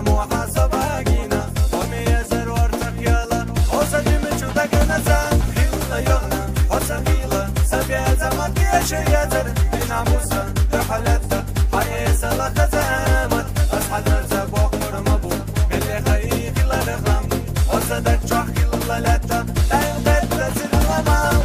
محاسبة جينا وميزر ورتقيالا وسجم شودك نزان خيلا يغنى وسقيلا سبيزة مكيش يزر بنا موسى رحلتها حيسا لخزامت أصحى نرزب وقمر مبو اللي خيخي لرغم وصدق شحكي للتا لا يمدد لسر الغمام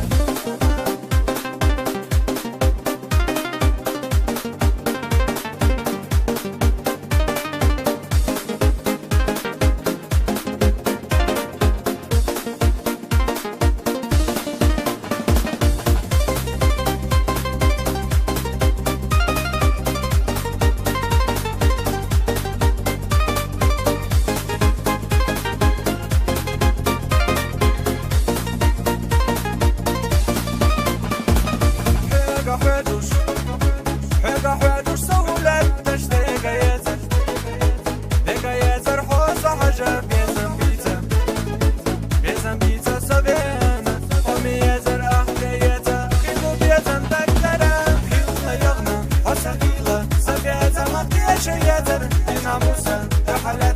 حيدوش سهولة تشتيق يزر ديك يزر حوصة حجر بيزن بيتا سبينا أمي يزر أحلى يزر خيلو بيزن دكترا خيلو يغنى وسقيلة سبيزة مطيش يزر بنا موسى رحلة